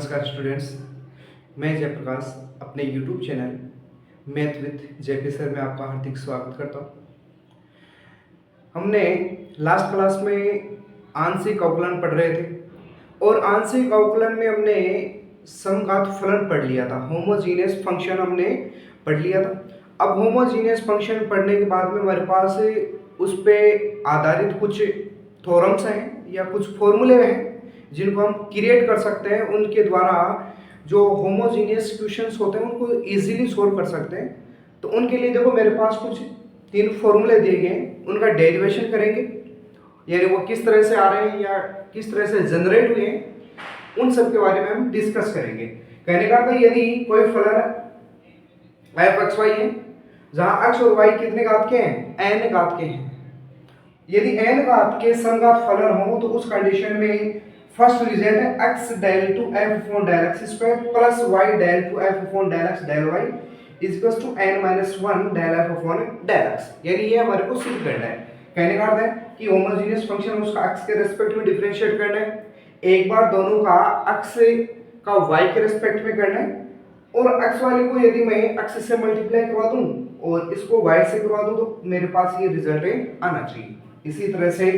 नमस्कार स्टूडेंट्स, मैं जयप्रकाश अपने YouTube channel math with JP sir में आपका हार्दिक स्वागत करता हूँ। हमने लास्ट क्लास में आंशिक अवकलन पढ़ रहे थे और आंशिक अवकलन में हमने समघात फलन पढ़ लिया था, होमोजीनियस फंक्शन हमने पढ़ लिया था। अब होमोजीनियस फंक्शन पढ़ने के बाद में हमारे पास उस पर आधारित कुछ थ्योरम्स हैं या कुछ फॉर्मूले हैं जिनको हम क्रिएट कर सकते हैं। उनके द्वारा जो होमोजीनियस क्वेश्चंस होते हैं उनको इजीली सोल्व कर सकते हैं। तो उनके लिए देखो मेरे पास कुछ 3 फॉर्मूले दिए गए हैं, उनका डेरिवेशन करेंगे, यानी वो किस तरह से आ रहे हैं या किस तरह से जनरेट हुए हैं, उन सब के बारे में हम डिस्कस करेंगे। कहने का अर्थ यदि कोई फलन एफ एक्स वाई है जहां एक्स और वाई कितने घात के हैं, एन घात के हैं, यदि एन घात के समघात फलन हो तो उस कंडीशन में फर्स्ट रिजल्ट है x del to f upon del x square plus y del to f upon del x del y is equals to n minus 1 del f upon del x। यानी ये हमारे को सिद्ध करना है। कहने का अर्थ है कि होमोजेनियस फंक्शन उसका x के रिस्पेक्ट में डिफरेंशिएट करना है, एक बार दोनों का x का y के रिस्पेक्ट में करना है, और x वाले को यदि मैं x से मल्टीप्लाई करवा दूं और इसको y से करवा दूं तो मेरे पास ये रिजल्ट आना चाहिए। इसी तरह से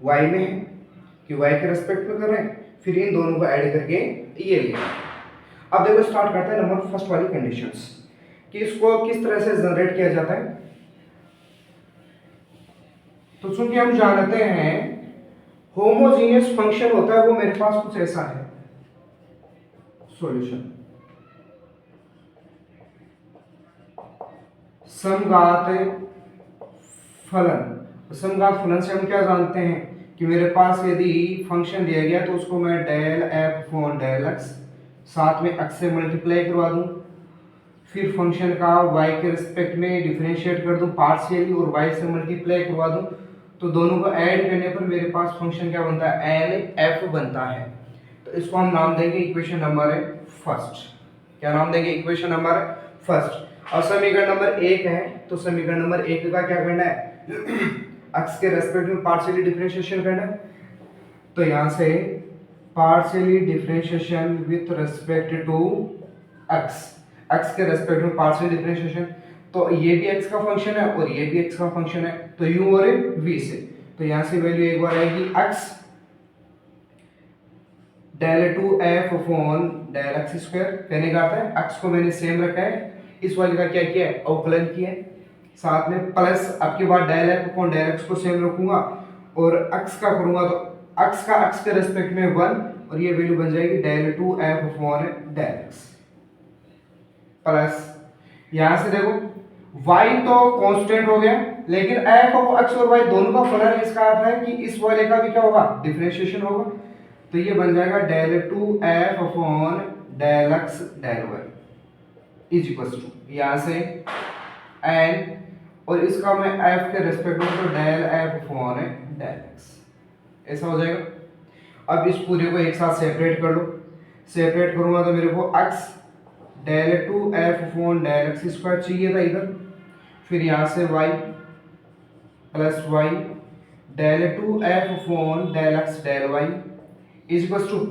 y में कि y के रेस्पेक्ट में कर रहे हैं, फिर इन दोनों को ऐड करके ये लिया। अब देखो स्टार्ट करते हैं नंबर फर्स्ट वाली कंडीशंस कि इसको किस तरह से जनरेट किया जाता है। तो चूंकि हम जानते हैं होमोजीनियस फंक्शन होता है वो मेरे पास कुछ ऐसा है, सॉल्यूशन समघात फलन। समघात फलन से हम क्या जानते हैं कि मेरे पास यदि फंक्शन दिया गया तो उसको मैं del F upon del X साथ में एक्स से मल्टीप्लाई करवा दूं, फिर फंक्शन का y के रिस्पेक्ट में डिफरेंशिएट कर दूं पार्शियली और y से मल्टीप्लाई करवा दूं, तो दोनों को ऐड करने पर मेरे पास फंक्शन क्या बनता है, एन एफ बनता है। तो इसको हम नाम देंगे इक्वेशन नंबर फर्स्ट। क्या नाम देंगे, इक्वेशन नंबर फर्स्ट। और समीकरण नंबर 1 है तो समीकरण नंबर 1 का क्या करना है, x के रेस्पेक्ट में पार्शियली डिफरेंशिएशन करना है। तो यहां से partially differentiation with respect to x के रेस्पेक्ट में पार्शियल डिफरेंशिएशन, तो ये भी x का फंक्शन है और ये भी x का फंक्शन है, तो u और v से, तो यहां से वैल्यू एक बार आएगी x del two f upon del x square. कहने का अर्थ है x को मैंने सेम रखा है, इस वाले का क्या किया है, अवकलन किया है, साथ में प्लस अब के बाद del F upon del X को सेम रखूंगा और x का करूंगा तो x का x के रेस्पेक्ट में 1 और ये वैल्यू बन जाएगी del two F upon del X plus यहां से देखो y तो कांस्टेंट हो गया लेकिन f और x और y दोनों का फलन, इसका अर्थ है कि इस वाले का भी क्या होगा, डिफरेंशिएशन होगा। तो ये बन जाएगा del two F upon del X del y is equal to यहां से n और इसका मैं f के रेस्पेक्ट में तो del f upon del x ऐसा हो जाएगा। अब इस पूरे को एक साथ सेपरेट कर लो, सेपरेट करूंगा तो मेरे को x del two F upon del X square चाहिए था इधर, फिर यहाँ से y plus Y del two F upon del X del y is equal to,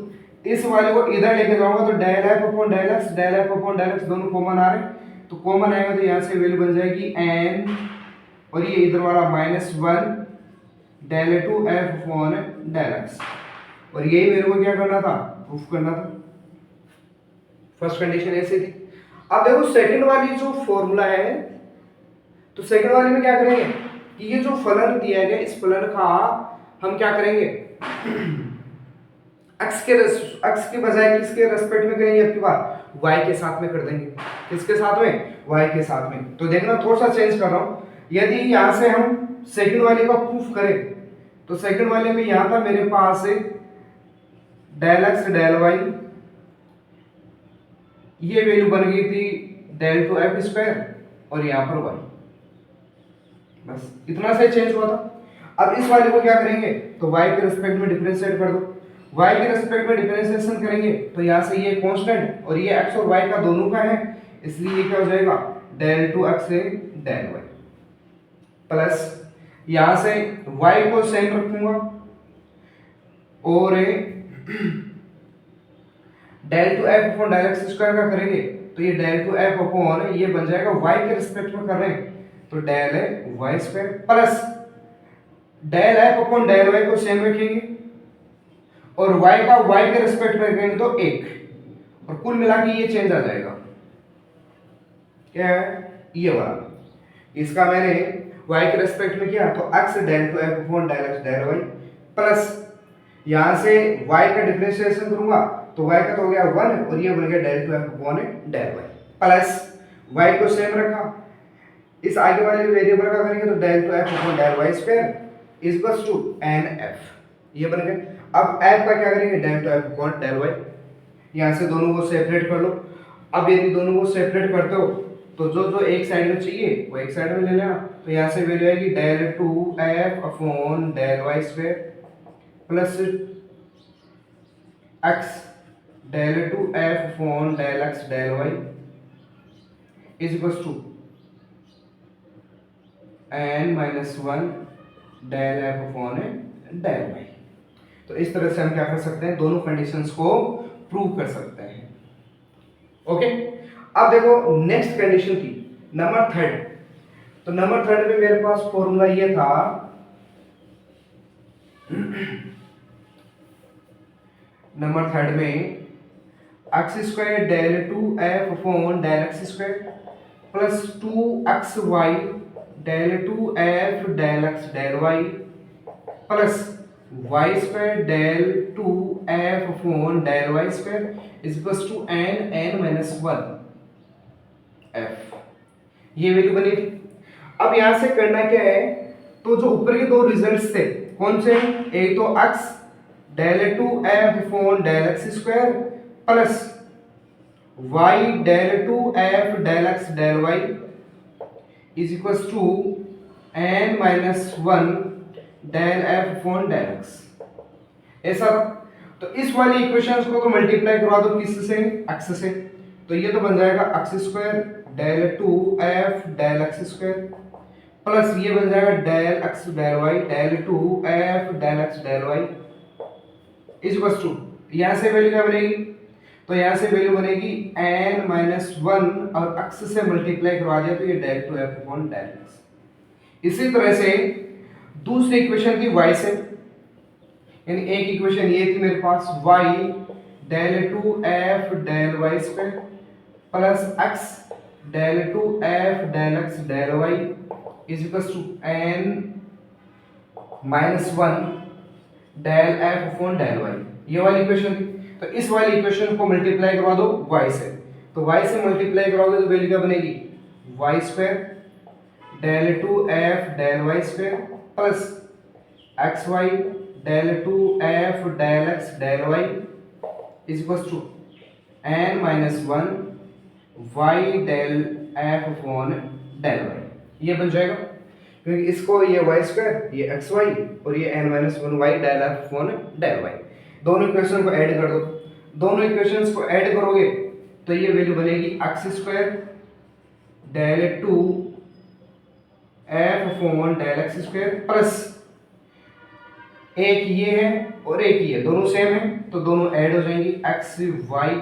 इस वाले को इधर लेके जाऊंगा तो del F upon del X del F upon del X दोनों कॉमन आ रहे हैं, तो कॉमन आएगा तो यहाँ से वैल्यू बन जाएगी n और ये इधर वाला -1 del two F upon del X, और यही मेरे को क्या करना था, प्रूफ करना था। फर्स्ट कंडीशन ऐसी थी। अब देखो सेकंड वाली जो फॉर्मूला है, तो सेकंड वाली में क्या करेंगे कि ये जो फलन दिया गया इस फलन का हम क्या करेंगे, x के बजाय किसके रेस्पेक्ट में करेंगे, अब की बार y के साथ में कर देंगे। किसके साथ में, y के साथ में। तो देखना थोड़ा सा चेंज कर रहा हूं, यदि यहां से हम सेकंड वाले का प्रूफ करें तो सेकंड वाले में यहां था मेरे पास डेल एक्स डेल वाई, ये वैल्यू बन गई थी डेल टू एफ स्क्वायर और यहां पर y, बस इतना से चेंज हुआ था। अब इस वाले को क्या करेंगे तो y के रिस्पेक्ट में डिफरेंशिएट कर दो, y के रिस्पेक्ट में डिफरेंशिएशन करेंगे तो यहाँ से ये कांस्टेंट और ये x और y का दोनों का है, इसलिए ये क्या हो जाएगा del two X del y plus यहाँ से y को सेम रखूंगा और del two F upon del X square का करेंगे तो ये डेल टू एफ अपॉन ये बन जाएगा वाई के रिस्पेक्ट में कर रहे हैं तो डेल है Y square plus del F upon del Y को सेम रखेंगे और y का y के रिस्पेक्ट में करेंगे तो 1 और कुल मिला के ये चेंज आ जाएगा क्या है ये वाला। इसका मैंने y के रिस्पेक्ट में किया तो x del two f upon del x del y plus यहां से y का डिफरेंशिएशन करूंगा तो y का तो हो गया 1 और ये बन गया del two f upon del y plus y को सेम रखा इस आगे वाले वेरिएबल का करेंगे तो del two f upon del y square is equals to nf ये बन गया। अब f का क्या करेंगे del two f upon del y यहां से दोनों को सेपरेट कर लो। अब यदि दोनों को सेपरेट करते हो तो जो जो एक साइड में चाहिए वो एक साइड में ले लेना तो यहां से वैल्यू आएगी del two f upon del y square plus x del two f upon del x del y is equals to n minus 1 del f upon del y। तो इस तरह से हम क्या कर सकते हैं दोनों कंडीशंस को प्रूव कर सकते हैं। ओके अब देखो नेक्स्ट कंडीशन थी नंबर थर्ड। तो नंबर थर्ड में मेरे पास फॉर्मूला ये था नंबर थर्ड में X square del two F upon del X square plus 2xy del two F del X del Y plus y square del two F upon del Y square is equals to n minus 1 f ये value बनी थी। अब यहां से करना क्या है तो जो ऊपर के दो रिजल्ट्स थे कौन से एक तो x del two F upon del X square plus y del two F del X del Y is equals to n minus 1 del F upon del X ऐसा। तो इस वाली इक्वेशंस को तो मल्टीप्लाई करवा दो किस से x से तो ये तो बन जाएगा x square del two F del X square plus ये बन जाएगा del x del y del two F del X del y is equal to यहां से वैल्यू क्या बनेगी तो यहां से वैल्यू बनेगी n माइनस 1 और x से मल्टीप्लाई करवा दिया तो ये del two F upon del X. इसी तरह से दूसरी इक्वेशन थी y से यानी एक इक्वेशन ये थी मेरे पास y del two F del y square plus x del two F del x del y is equal to n minus 1 del f upon del y ये वाली इक्वेशन थी। तो इस वाली इक्वेशन को मल्टीप्लाई करवा दो y से तो y से मल्टीप्लाई कराओगे तो वैल्यू क्या बनेगी y square del two F del y square plus X Y del two F del X del Y is equal to n minus 1 Y del F upon del Y ये बन जाएगा क्योंकि इसको ये वाई स्क्वायर ये X Y और ये n minus 1 Y del F upon del Y दोनों इक्वेशन को ऐड कर दो। दोनों इक्वेशंस को ऐड करोगे तो ये वैल्यू बनेगी X square del two F upon del X square plus एक ये है और एक ये दोनों सेम है तो दोनों ऐड हो जाएंगी X Y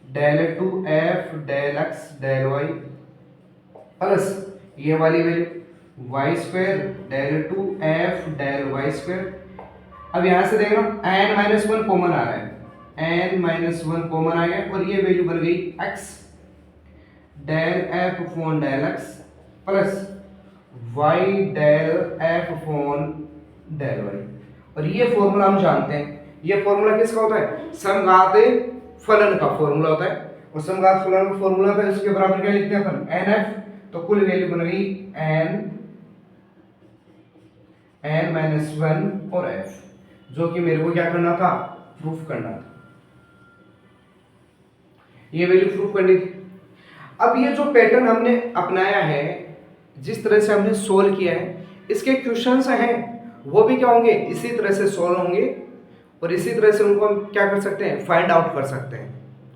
del two F del X del Y plus ये वाली value Y square del two F del Y square. अब यहां से देखना n माइनस 1 कॉमन आ रहा है n माइनस 1 कॉमन आ गया और ये वैल्यू बन गई x del F upon del X plus y del F upon del Y. और ये फॉर्मूला हम जानते हैं ये फॉर्मूला किसका होता है समघात फलन का फॉर्मूला होता है और समघात फलन का फॉर्मूला है उसके बराबर क्या लिखते हैं अपन nf तो कुल वैल्यू बन गई n माइनस 1 और f जो कि मेरे को क्या करना था प्रूफ करना था ये वैल्यू प्रूफ करनी थी। अब ये जो पैटर्न हमने अपनाया है जिस तरह से हमने सोल्व किया है इसके क्वेश्चंस हैं वो भी क्या होंगे इसी तरह से सोल्व होंगे और इसी तरह से उनको हम क्या कर सकते हैं फाइंड आउट कर सकते हैं।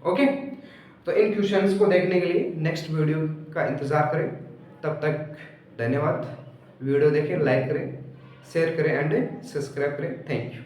ओके तो इन क्वेश्चंस को देखने के लिए नेक्स्ट वीडियो का इंतजार करें तब तक धन्यवाद। वीडियो देखें लाइक करें शेयर करें एंड सब्सक्राइब करें। Thank you.